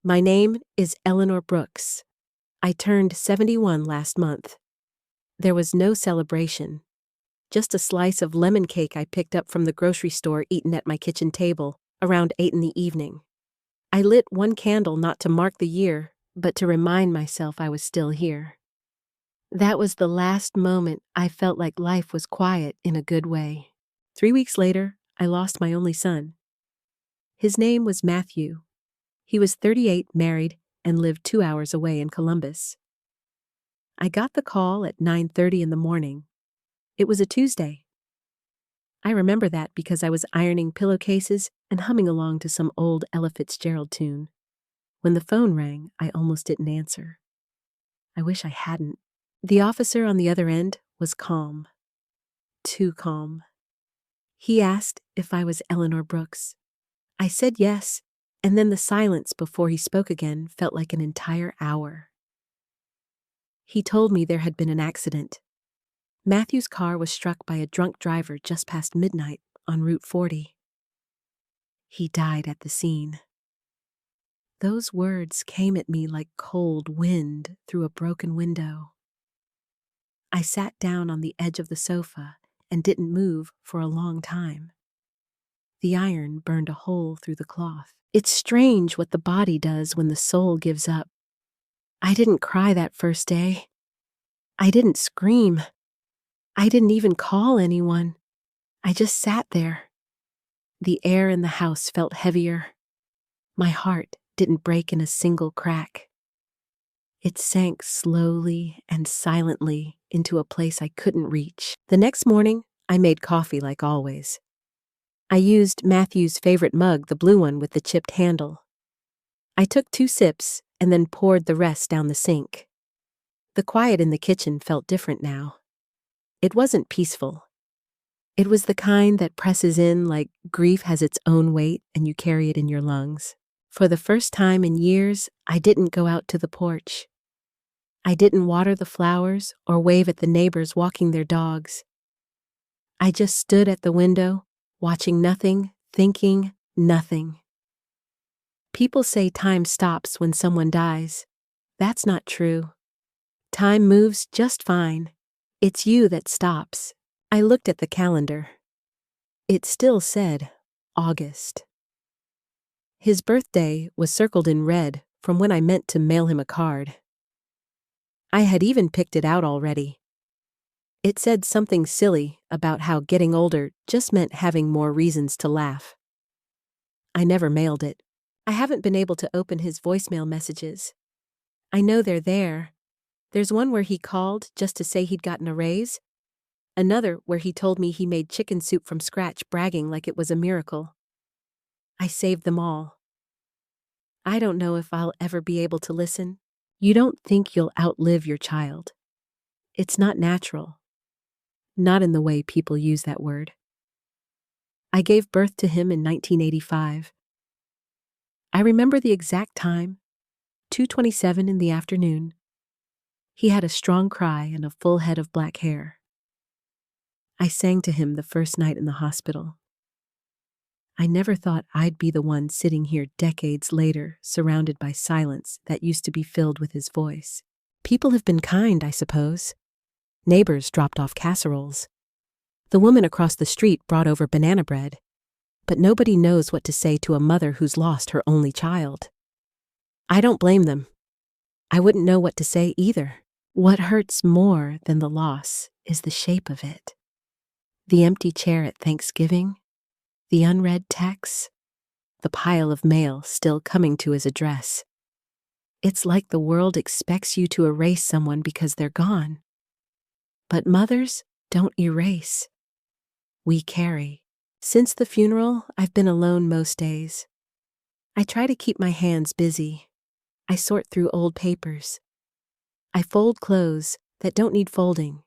My name is Eleanor Brooks. I turned 71 last month. There was no celebration, just a slice of lemon cake I picked up from the grocery store eaten at my kitchen table around 8 in the evening. I lit one candle not to mark the year, but to remind myself I was still here. That was the last moment I felt like life was quiet in a good way. 3 weeks later, I lost my only son. His name was Matthew. He was 38, married, and lived 2 hours away in Columbus. I got the call at 9:30 in the morning. It was a Tuesday. I remember that because I was ironing pillowcases and humming along to some old Ella Fitzgerald tune. When the phone rang, I almost didn't answer. I wish I hadn't. The officer on the other end was calm. Too calm. He asked if I was Eleanor Brooks. I said yes, and then the silence before he spoke again felt like an entire hour. He told me there had been an accident. Matthew's car was struck by a drunk driver just past midnight on Route 40. He died at the scene. Those words came at me like cold wind through a broken window. I sat down on the edge of the sofa and didn't move for a long time. The iron burned a hole through the cloth. It's strange what the body does when the soul gives up. I didn't cry that first day. I didn't scream. I didn't even call anyone. I just sat there. The air in the house felt heavier. My heart didn't break in a single crack. It sank slowly and silently into a place I couldn't reach. The next morning, I made coffee like always. I used Matthew's favorite mug, the blue one with the chipped handle. I took 2 sips and then poured the rest down the sink. The quiet in the kitchen felt different now. It wasn't peaceful. It was the kind that presses in like grief has its own weight and you carry it in your lungs. For the first time in years, I didn't go out to the porch. I didn't water the flowers or wave at the neighbors walking their dogs. I just stood at the window, watching nothing, thinking nothing. People say time stops when someone dies. That's not true. Time moves just fine. It's you that stops. I looked at the calendar. It still said August. His birthday was circled in red from when I meant to mail him a card. I had even picked it out already. It said something silly about how getting older just meant having more reasons to laugh. I never mailed it. I haven't been able to open his voicemail messages. I know they're there. There's one where he called just to say he'd gotten a raise. Another where he told me he made chicken soup from scratch, bragging like it was a miracle. I saved them all. I don't know if I'll ever be able to listen. You don't think you'll outlive your child. It's not natural. Not in the way people use that word. I gave birth to him in 1985. I remember the exact time, 2:27 in the afternoon. He had a strong cry and a full head of black hair. I sang to him the first night in the hospital. I never thought I'd be the one sitting here decades later, surrounded by silence that used to be filled with his voice. People have been kind, I suppose. Neighbors dropped off casseroles. The woman across the street brought over banana bread. But nobody knows what to say to a mother who's lost her only child. I don't blame them. I wouldn't know what to say either. What hurts more than the loss is the shape of it. The empty chair at Thanksgiving, the unread texts, the pile of mail still coming to his address. It's like the world expects you to erase someone because they're gone. But mothers don't erase. We carry. Since the funeral, I've been alone most days. I try to keep my hands busy. I sort through old papers. I fold clothes that don't need folding.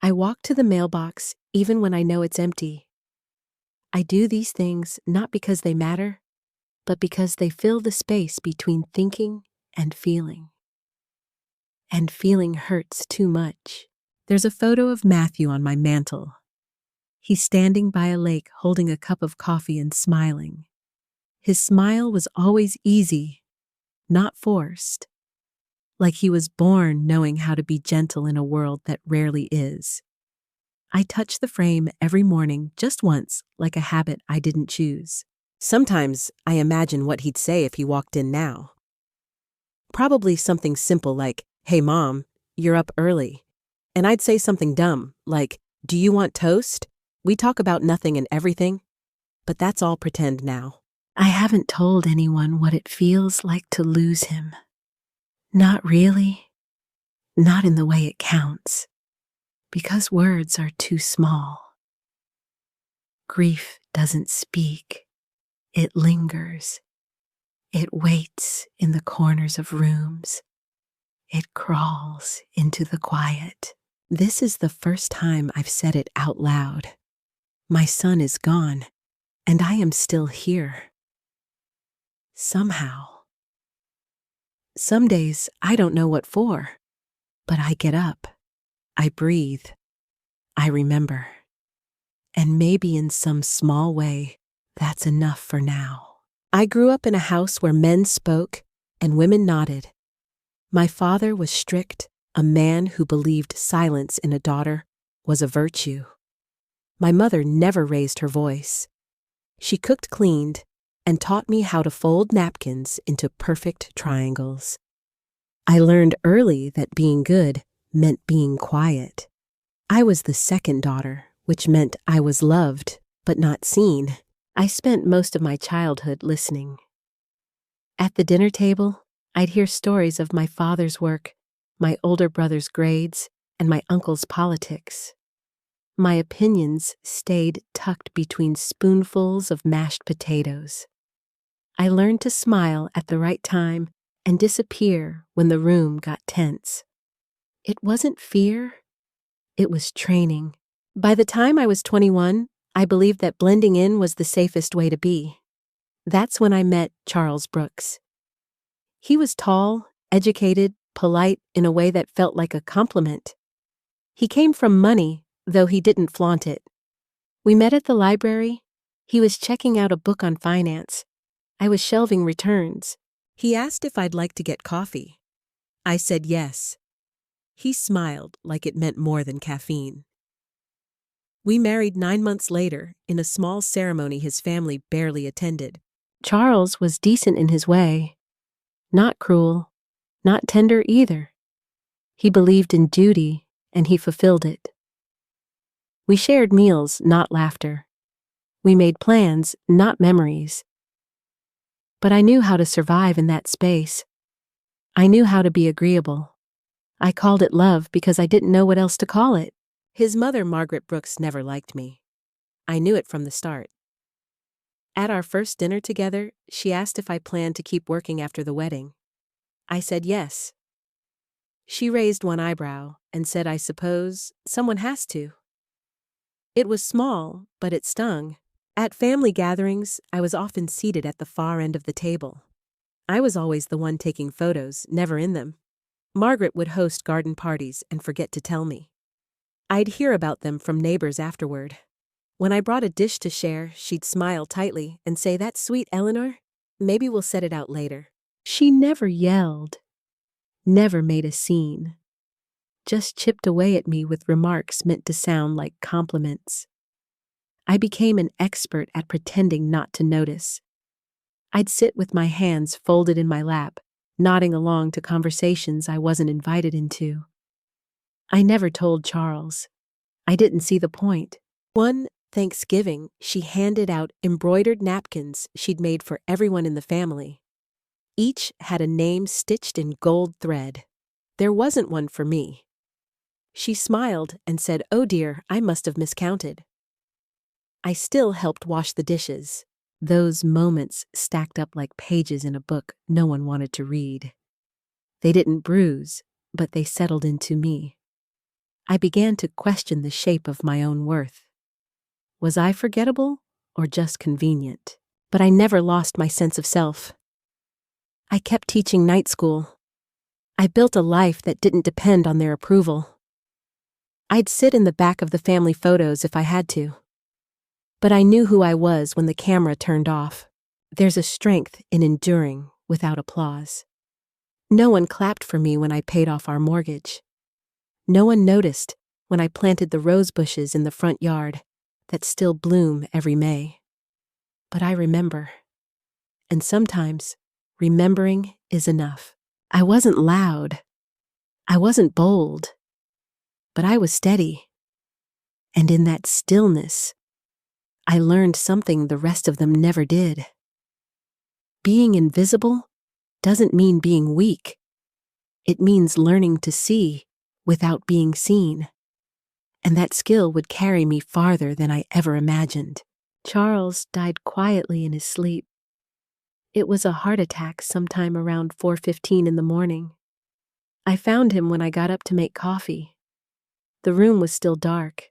I walk to the mailbox even when I know it's empty. I do these things not because they matter, but because they fill the space between thinking and feeling. And feeling hurts too much. There's a photo of Matthew on my mantle. He's standing by a lake holding a cup of coffee and smiling. His smile was always easy, not forced. Like he was born knowing how to be gentle in a world that rarely is. I touch the frame every morning just once, like a habit I didn't choose. Sometimes I imagine what he'd say if he walked in now. Probably something simple like, "Hey mom, you're up early." And I'd say something dumb like, "Do you want toast?" We talk about nothing and everything, but that's all pretend now. I haven't told anyone what it feels like to lose him. Not really. Not in the way it counts. Because words are too small. Grief doesn't speak. It lingers. It waits in the corners of rooms. It crawls into the quiet. This is the first time I've said it out loud. My son is gone, and I am still here. Somehow. Some days I don't know what for, but I get up. I breathe. I remember. And maybe in some small way, that's enough for now. I grew up in a house where men spoke and women nodded. My father was strict, a man who believed silence in a daughter was a virtue. My mother never raised her voice. She cooked, cleaned, and taught me how to fold napkins into perfect triangles. I learned early that being good meant being quiet. I was the second daughter, which meant I was loved, but not seen. I spent most of my childhood listening. At the dinner table, I'd hear stories of my father's work, my older brother's grades, and my uncle's politics. My opinions stayed tucked between spoonfuls of mashed potatoes. I learned to smile at the right time and disappear when the room got tense. It wasn't fear, it was training. By the time I was 21, I believed that blending in was the safest way to be. That's when I met Charles Brooks. He was tall, educated, polite in a way that felt like a compliment. He came from money, though he didn't flaunt it. We met at the library. He was checking out a book on finance. I was shelving returns. He asked if I'd like to get coffee. I said yes. He smiled like it meant more than caffeine. We married 9 months later in a small ceremony his family barely attended. Charles was decent in his way. Not cruel, not tender either. He believed in duty, and he fulfilled it. We shared meals, not laughter. We made plans, not memories. But I knew how to survive in that space. I knew how to be agreeable. I called it love because I didn't know what else to call it. His mother, Margaret Brooks, never liked me. I knew it from the start. At our first dinner together, she asked if I planned to keep working after the wedding. I said yes. She raised one eyebrow and said, "I suppose someone has to." It was small, but it stung. At family gatherings, I was often seated at the far end of the table. I was always the one taking photos, never in them. Margaret would host garden parties and forget to tell me. I'd hear about them from neighbors afterward. When I brought a dish to share, she'd smile tightly and say, "That's sweet, Eleanor. Maybe we'll set it out later." She never yelled, never made a scene, just chipped away at me with remarks meant to sound like compliments. I became an expert at pretending not to notice. I'd sit with my hands folded in my lap, nodding along to conversations I wasn't invited into. I never told Charles. I didn't see the point. One Thanksgiving, she handed out embroidered napkins she'd made for everyone in the family. Each had a name stitched in gold thread. There wasn't one for me. She smiled and said, "Oh dear, I must have miscounted." I still helped wash the dishes. Those moments stacked up like pages in a book no one wanted to read. They didn't bruise, but they settled into me. I began to question the shape of my own worth. Was I forgettable or just convenient? But I never lost my sense of self. I kept teaching night school. I built a life that didn't depend on their approval. I'd sit in the back of the family photos if I had to. But I knew who I was when the camera turned off. There's a strength in enduring without applause. No one clapped for me when I paid off our mortgage. No one noticed when I planted the rose bushes in the front yard that still bloom every May. But I remember. And sometimes, remembering is enough. I wasn't loud. I wasn't bold. But I was steady. And in that stillness, I learned something the rest of them never did. Being invisible doesn't mean being weak. It means learning to see without being seen. And that skill would carry me farther than I ever imagined. Charles died quietly in his sleep. It was a heart attack sometime around 4:15 in the morning. I found him when I got up to make coffee. The room was still dark.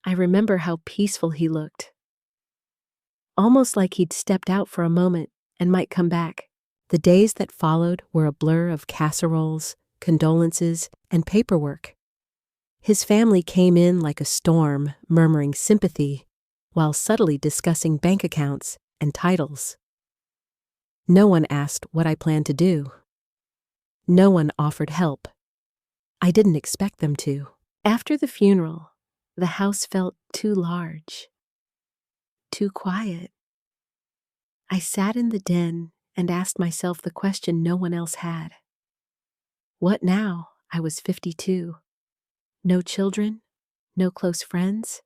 I remember how peaceful he looked. Almost like he'd stepped out for a moment and might come back. The days that followed were a blur of casseroles, condolences, and paperwork. His family came in like a storm, murmuring sympathy, while subtly discussing bank accounts and titles. No one asked what I planned to do. No one offered help. I didn't expect them to. After the funeral, the house felt too large, too quiet. I sat in the den and asked myself the question no one else had. What now? I was 52. No children, no close friends,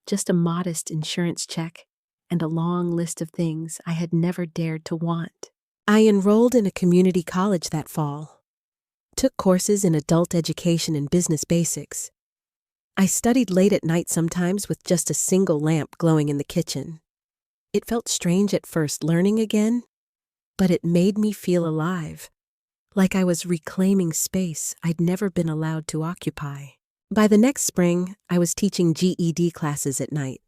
just a modest insurance check and a long list of things I had never dared to want. I enrolled in a community college that fall, took courses in adult education and business basics. I studied late at night sometimes with just a single lamp glowing in the kitchen. It felt strange at first learning again, but it made me feel alive, like I was reclaiming space I'd never been allowed to occupy. By the next spring, I was teaching GED classes at night.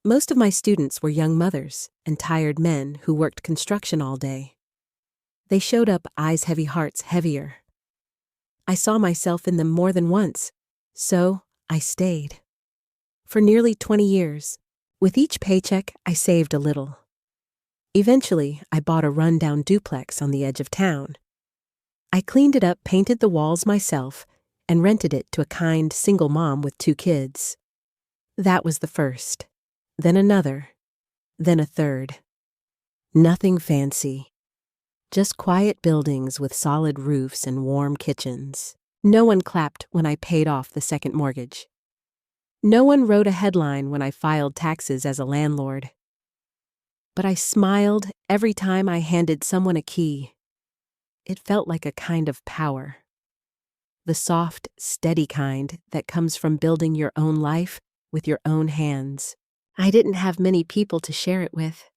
Most of my students were young mothers and tired men who worked construction all day. They showed up eyes heavy, hearts heavier. I saw myself in them more than once, so I stayed. For nearly 20 years, with each paycheck, I saved a little. Eventually, I bought a run-down duplex on the edge of town. I cleaned it up, painted the walls myself, and rented it to a kind single mom with 2 kids. That was the first, then another, then a third. Nothing fancy, just quiet buildings with solid roofs and warm kitchens. No one clapped when I paid off the second mortgage. No one wrote a headline when I filed taxes as a landlord. But I smiled every time I handed someone a key. It felt like a kind of power. The soft, steady kind that comes from building your own life with your own hands. I didn't have many people to share it with.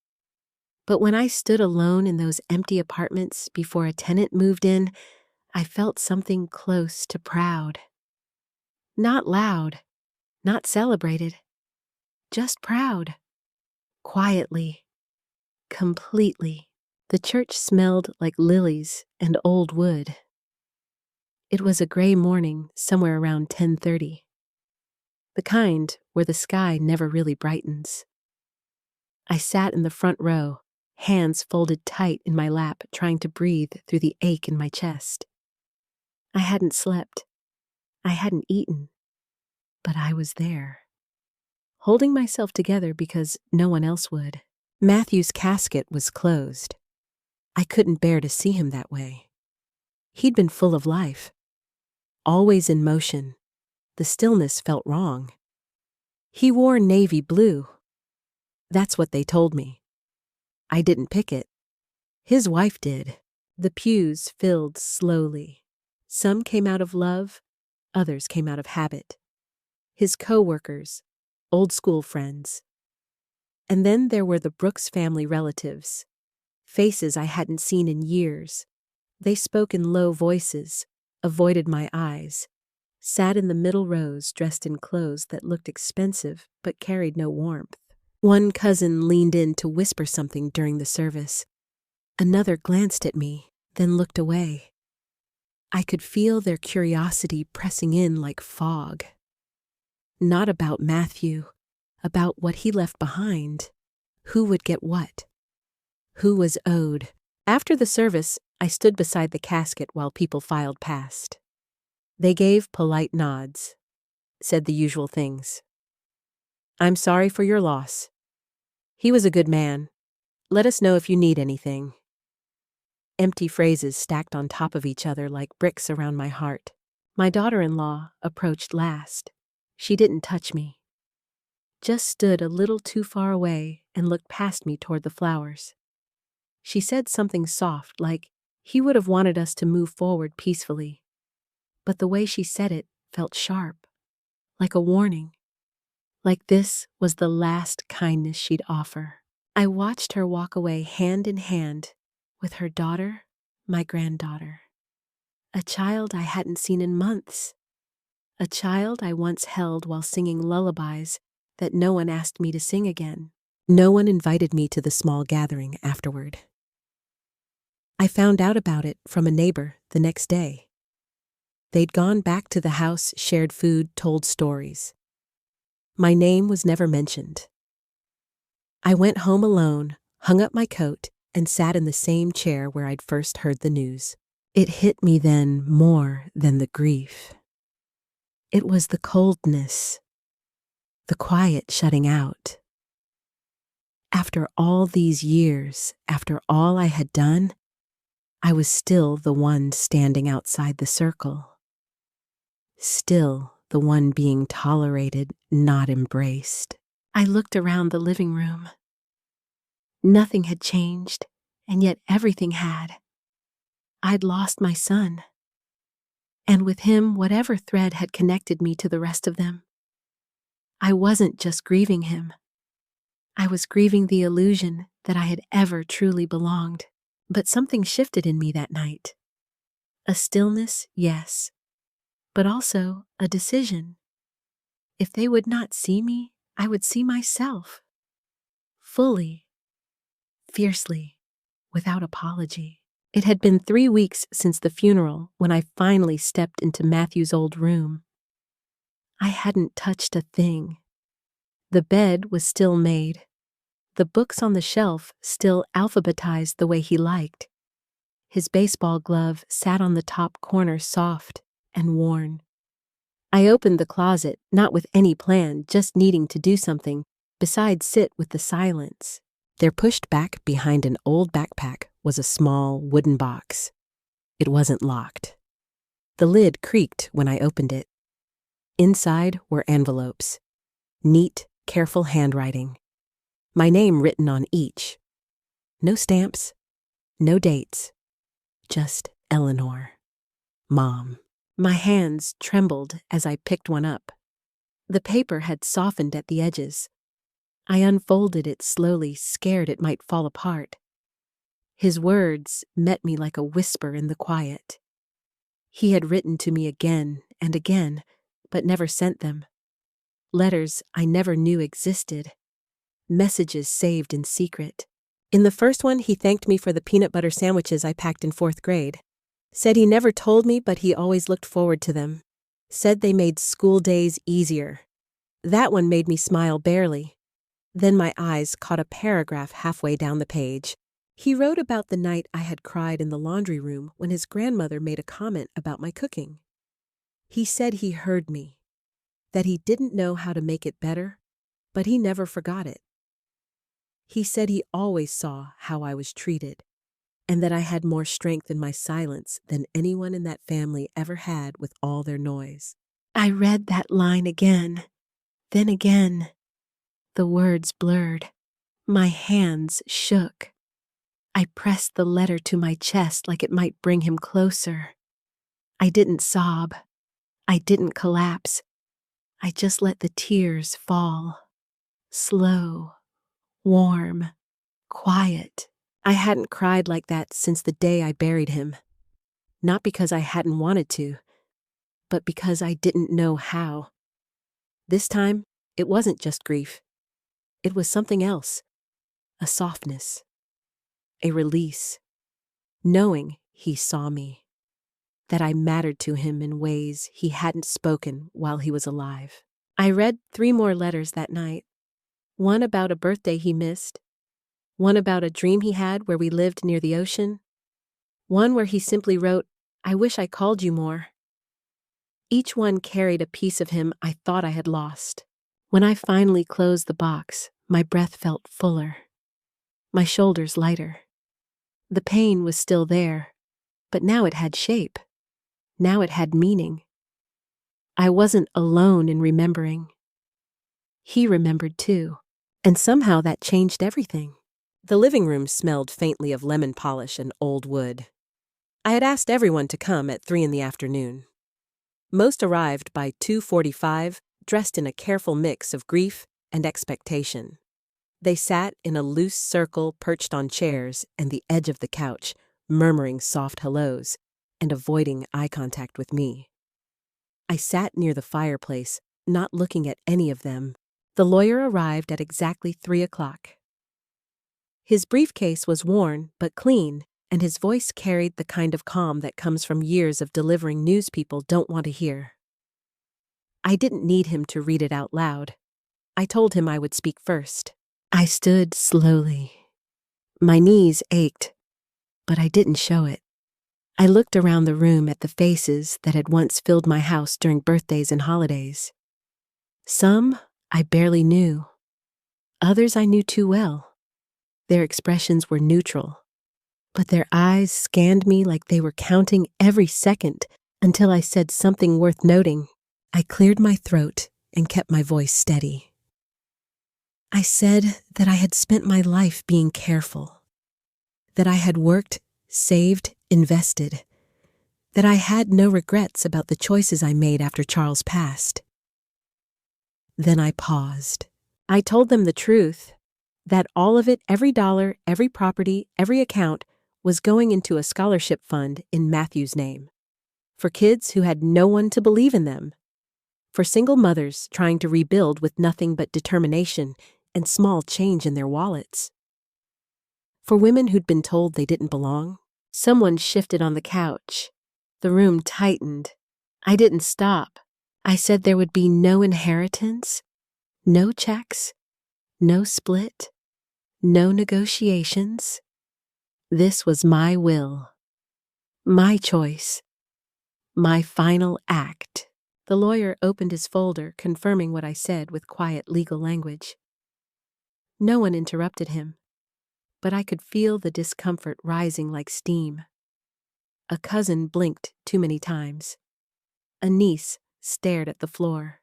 But when I stood alone in those empty apartments before a tenant moved in, I felt something close to proud. Not loud, not celebrated, just proud. Quietly, completely. The church smelled like lilies and old wood. It was a gray morning somewhere around 10:30. The kind where the sky never really brightens. I sat in the front row, hands folded tight in my lap, trying to breathe through the ache in my chest. I hadn't slept. I hadn't eaten. But I was there, holding myself together because no one else would. Matthew's casket was closed. I couldn't bear to see him that way. He'd been full of life, always in motion. The stillness felt wrong. He wore navy blue. That's what they told me. I didn't pick it. His wife did. The pews filled slowly. Some came out of love, others came out of habit. His co-workers, old school friends. And then there were the Brooks family relatives, faces I hadn't seen in years. They spoke in low voices, avoided my eyes, sat in the middle rows dressed in clothes that looked expensive but carried no warmth. One cousin leaned in to whisper something during the service. Another glanced at me, then looked away. I could feel their curiosity pressing in like fog. Not about Matthew, about what he left behind. Who would get what? Who was owed? After the service, I stood beside the casket while people filed past. They gave polite nods, said the usual things. "I'm sorry for your loss. He was a good man. Let us know if you need anything." Empty phrases stacked on top of each other like bricks around my heart. My daughter-in-law approached last. She didn't touch me, just stood a little too far away and looked past me toward the flowers. She said something soft, like he would have wanted us to move forward peacefully. But the way she said it felt sharp, like a warning. Like this was the last kindness she'd offer. I watched her walk away hand in hand with her daughter, my granddaughter. A child I hadn't seen in months. A child I once held while singing lullabies that no one asked me to sing again. No one invited me to the small gathering afterward. I found out about it from a neighbor the next day. They'd gone back to the house, shared food, told stories. My name was never mentioned. I went home alone, hung up my coat, and sat in the same chair where I'd first heard the news. It hit me then more than the grief. It was the coldness, the quiet shutting out. After all these years, after all I had done, I was still the one standing outside the circle. Still the one being tolerated, not embraced. I looked around the living room. Nothing had changed, and yet everything had. I'd lost my son. And with him, whatever thread had connected me to the rest of them. I wasn't just grieving him. I was grieving the illusion that I had ever truly belonged. But something shifted in me that night. A stillness, yes, but also a decision. If they would not see me, I would see myself. Fully, fiercely, without apology. It had been 3 weeks since the funeral when I finally stepped into Matthew's old room. I hadn't touched a thing. The bed was still made. The books on the shelf still alphabetized the way he liked. His baseball glove sat on the top corner, soft and worn. I opened the closet, not with any plan, just needing to do something besides sit with the silence. There, pushed back behind an old backpack, was a small wooden box. It wasn't locked. The lid creaked when I opened it. Inside were envelopes. Neat, careful handwriting. My name written on each. No stamps, no dates. Just Eleanor. Mom. My hands trembled as I picked one up. The paper had softened at the edges. I unfolded it slowly, scared it might fall apart. His words met me like a whisper in the quiet. He had written to me again and again, but never sent them. Letters I never knew existed. Messages saved in secret. In the first one, he thanked me for the peanut butter sandwiches I packed in 4th grade. Said he never told me, but he always looked forward to them. Said they made school days easier. That one made me smile barely. Then my eyes caught a paragraph halfway down the page. He wrote about the night I had cried in the laundry room when his grandmother made a comment about my cooking. He said he heard me, that he didn't know how to make it better, but he never forgot it. He said he always saw how I was treated, and that I had more strength in my silence than anyone in that family ever had with all their noise. I read that line again, then again. The words blurred. My hands shook. I pressed the letter to my chest like it might bring him closer. I didn't sob. I didn't collapse. I just let the tears fall. Slow, warm, quiet. I hadn't cried like that since the day I buried him. Not because I hadn't wanted to, but because I didn't know how. This time, it wasn't just grief. It was something else. A softness. A release. Knowing he saw me. That I mattered to him in ways he hadn't spoken while he was alive. I read 3 more letters that night. One about a birthday he missed. One about a dream he had where we lived near the ocean. one where he simply wrote, "I wish I called you more." Each one carried a piece of him I thought I had lost. When I finally closed the box, my breath felt fuller, my shoulders lighter. The pain was still there, but now it had shape. Now it had meaning. I wasn't alone in remembering. He remembered too, and somehow that changed everything. The living room smelled faintly of lemon polish and old wood. I had asked everyone to come at 3 in the afternoon. Most arrived by 2:45, dressed in a careful mix of grief and expectation. They sat in a loose circle perched on chairs and the edge of the couch, murmuring soft hellos and avoiding eye contact with me. I sat near the fireplace, not looking at any of them. The lawyer arrived at exactly 3 o'clock. His briefcase was worn but clean, and his voice carried the kind of calm that comes from years of delivering news people don't want to hear. I didn't need him to read it out loud. I told him I would speak first. I stood slowly. My knees ached, but I didn't show it. I looked around the room at the faces that had once filled my house during birthdays and holidays. Some I barely knew. Others I knew too well. Their expressions were neutral, but their eyes scanned me like they were counting every second until I said something worth noting. I cleared my throat and kept my voice steady. I said that I had spent my life being careful, that I had worked, saved, invested, that I had no regrets about the choices I made after Charles passed. Then I paused. I told them the truth, that all of it, every dollar, every property, every account, was going into a scholarship fund in Matthew's name, for kids who had no one to believe in them, for single mothers trying to rebuild with nothing but determination and small change in their wallets, for women who'd been told they didn't belong. Someone shifted on the couch. The room tightened. I didn't stop. I said there would be no inheritance, no checks, no split, no negotiations. This was my will, my choice, my final act. The lawyer opened his folder, confirming what I said with quiet legal language. No one interrupted him, but I could feel the discomfort rising like steam. A cousin blinked too many times. A niece stared at the floor.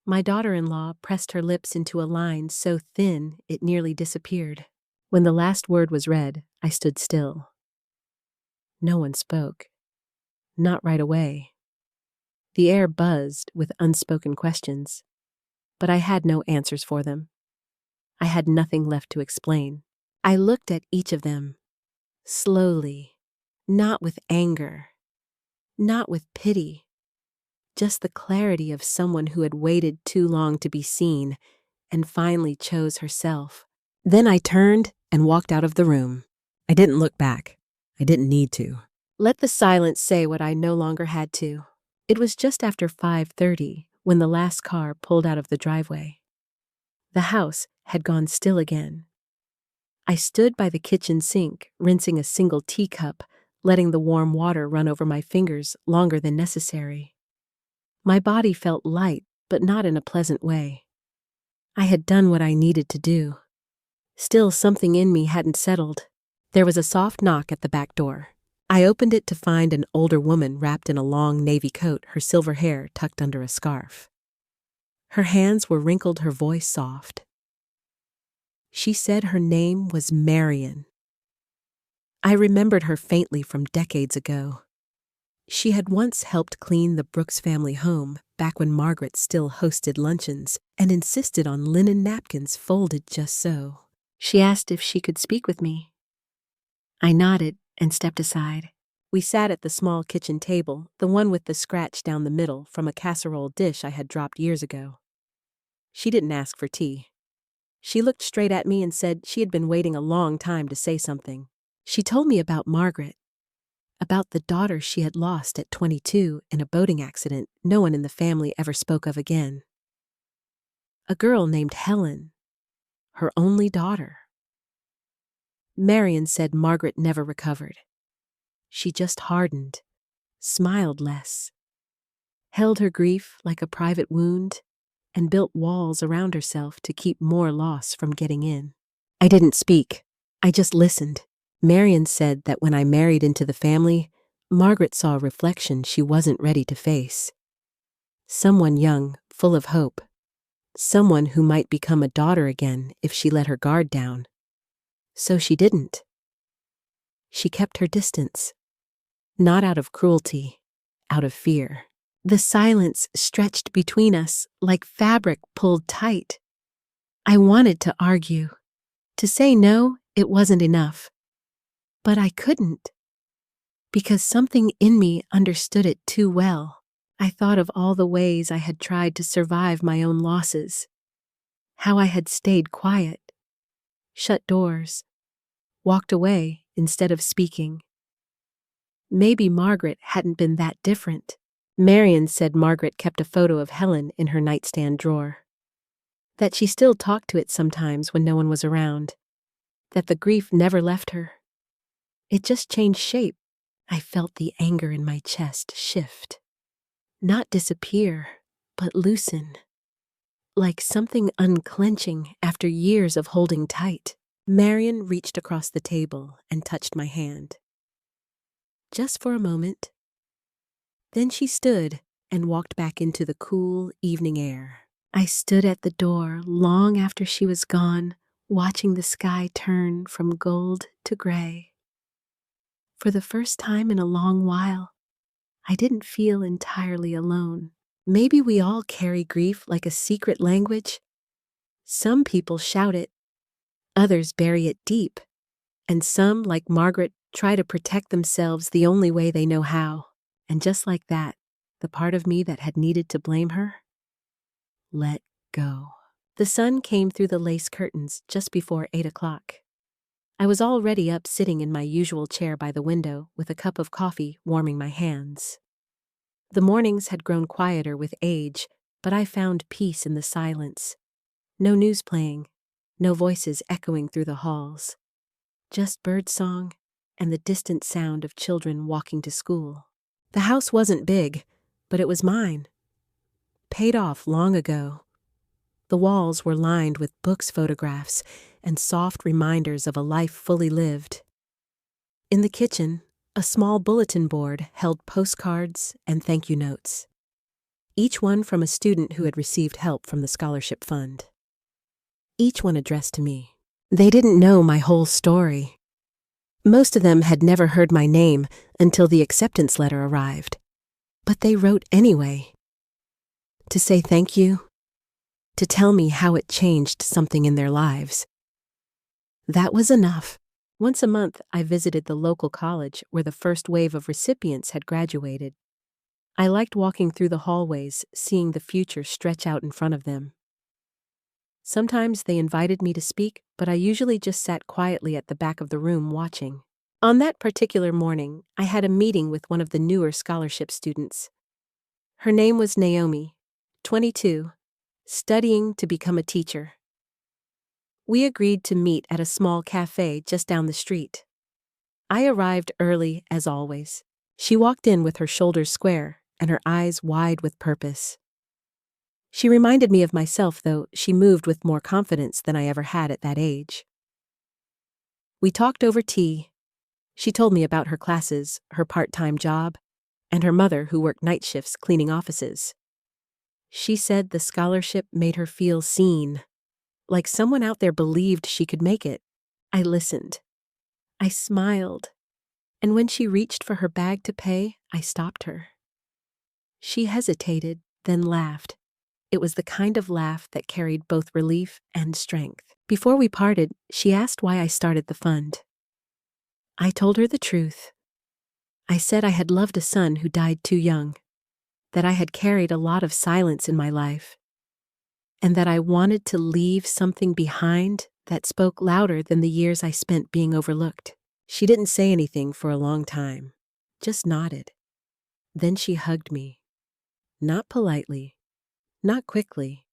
My daughter-in-law pressed her lips into a line so thin it nearly disappeared. When the last word was read, I stood still. No one spoke. Not right away. The air buzzed with unspoken questions, but I had no answers for them. I had nothing left to explain. I looked at each of them, slowly, not with anger, not with pity, just the clarity of someone who had waited too long to be seen and finally chose herself. Then I turned and walked out of the room. I didn't look back. I didn't need to. Let the silence say what I no longer had to. It was just after 5:30 when the last car pulled out of the driveway. The house had gone still again. I stood by the kitchen sink, rinsing a single teacup, letting the warm water run over my fingers longer than necessary. My body felt light, but not in a pleasant way. I had done what I needed to do. Still, something in me hadn't settled. There was a soft knock at the back door. I opened it to find an older woman wrapped in a long navy coat, her silver hair tucked under a scarf. Her hands were wrinkled, her voice soft. She said her name was Marion. I remembered her faintly from decades ago. She had once helped clean the Brooks family home back when Margaret still hosted luncheons and insisted on linen napkins folded just so. She asked if she could speak with me. I nodded and stepped aside. We sat at the small kitchen table, the one with the scratch down the middle from a casserole dish I had dropped years ago. She didn't ask for tea. She looked straight at me and said she had been waiting a long time to say something. She told me about Margaret, about the daughter she had lost at 22 in a boating accident no one in the family ever spoke of again. A girl named Helen, her only daughter. Marion said Margaret never recovered. She just hardened, smiled less, held her grief like a private wound, and built walls around herself to keep more loss from getting in. I didn't speak. I just listened. Marion said that when I married into the family, Margaret saw a reflection she wasn't ready to face. Someone young, full of hope. Someone who might become a daughter again if she let her guard down. So she didn't. She kept her distance. Not out of cruelty, out of fear. The silence stretched between us like fabric pulled tight. I wanted to argue. To say no, it wasn't enough. But I couldn't. Because something in me understood it too well. I thought of all the ways I had tried to survive my own losses. How I had stayed quiet, shut doors, walked away instead of speaking. Maybe Margaret hadn't been that different. Marion said Margaret kept a photo of Helen in her nightstand drawer. That she still talked to it sometimes when no one was around. That the grief never left her. It just changed shape. I felt the anger in my chest shift. Not disappear, but loosen. Like something unclenching after years of holding tight. Marion reached across the table and touched my hand. Just for a moment. Then she stood and walked back into the cool evening air. I stood at the door long after she was gone, watching the sky turn from gold to gray. For the first time in a long while, I didn't feel entirely alone. Maybe we all carry grief like a secret language. Some people shout it, others bury it deep, and some, like Margaret, try to protect themselves the only way they know how. And just like that, the part of me that had needed to blame her let go. The sun came through the lace curtains just before 8 o'clock. I was already up sitting in my usual chair by the window with a cup of coffee warming my hands. The mornings had grown quieter with age, but I found peace in the silence. No news playing, no voices echoing through the halls. Just birdsong and the distant sound of children walking to school. The house wasn't big, but it was mine. Paid off long ago. The walls were lined with books, photographs, and soft reminders of a life fully lived. In the kitchen, a small bulletin board held postcards and thank you notes. Each one from a student who had received help from the scholarship fund. Each one addressed to me. They didn't know my whole story. Most of them had never heard my name until the acceptance letter arrived. But they wrote anyway. To say thank you. To tell me how it changed something in their lives. That was enough. Once a month, I visited the local college where the first wave of recipients had graduated. I liked walking through the hallways, seeing the future stretch out in front of them. Sometimes they invited me to speak, but I usually just sat quietly at the back of the room watching. On that particular morning, I had a meeting with one of the newer scholarship students. Her name was Naomi, 22, studying to become a teacher. We agreed to meet at a small cafe just down the street. I arrived early, as always. She walked in with her shoulders square and her eyes wide with purpose. She reminded me of myself, though she moved with more confidence than I ever had at that age. We talked over tea. She told me about her classes, her part-time job, and her mother who worked night shifts cleaning offices. She said the scholarship made her feel seen, like someone out there believed she could make it. I listened. I smiled. And when she reached for her bag to pay, I stopped her. She hesitated, then laughed. It was the kind of laugh that carried both relief and strength. Before we parted, she asked why I started the fund. I told her the truth. I said I had loved a son who died too young, that I had carried a lot of silence in my life, and that I wanted to leave something behind that spoke louder than the years I spent being overlooked. She didn't say anything for a long time, just nodded. Then she hugged me. Not politely, not quickly,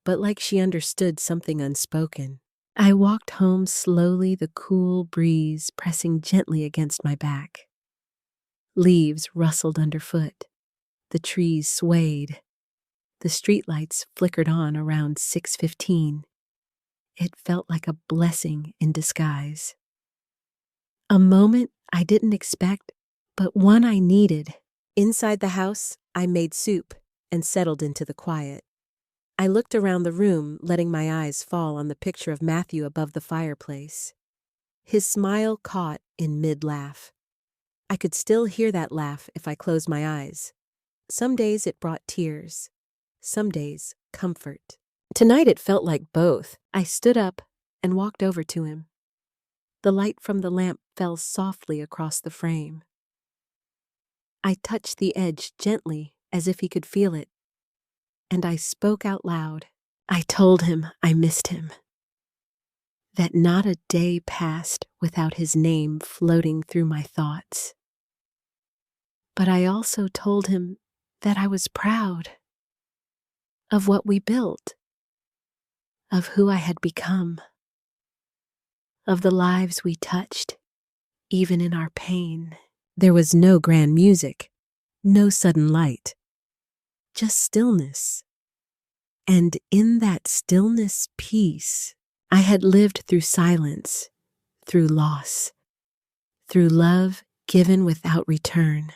but like she understood something unspoken. I walked home slowly, the cool breeze pressing gently against my back. Leaves rustled underfoot. The trees swayed. The streetlights flickered on around 6:15. It felt like a blessing in disguise. A moment I didn't expect, but one I needed. Inside the house, I made soup and settled into the quiet. I looked around the room, letting my eyes fall on the picture of Matthew above the fireplace. His smile caught in mid-laugh. I could still hear that laugh if I closed my eyes. Some days it brought tears. Some days, comfort. Tonight it felt like both. I stood up and walked over to him. The light from the lamp fell softly across the frame. I touched the edge gently, as if he could feel it, and I spoke out loud. I told him I missed him, that not a day passed without his name floating through my thoughts. But I also told him that I was proud of what we built, of who I had become, of the lives we touched, even in our pain. There was no grand music, no sudden light, just stillness. And in that stillness, peace. I had lived through silence, through loss, through love given without return.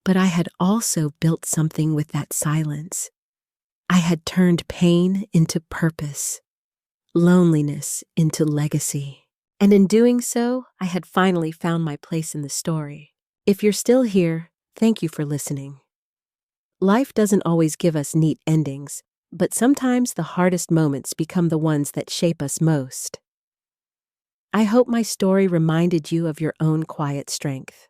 But I had also built something with that silence. I had turned pain into purpose, loneliness into legacy. And in doing so, I had finally found my place in the story. If you're still here, thank you for listening. Life doesn't always give us neat endings, but sometimes the hardest moments become the ones that shape us most. I hope my story reminded you of your own quiet strength,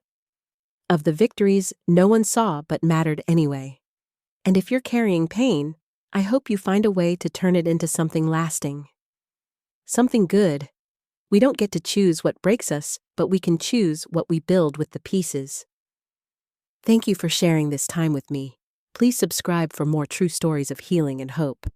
of the victories no one saw but mattered anyway. And if you're carrying pain, I hope you find a way to turn it into something lasting, something good. We don't get to choose what breaks us, but we can choose what we build with the pieces. Thank you for sharing this time with me. Please subscribe for more true stories of healing and hope.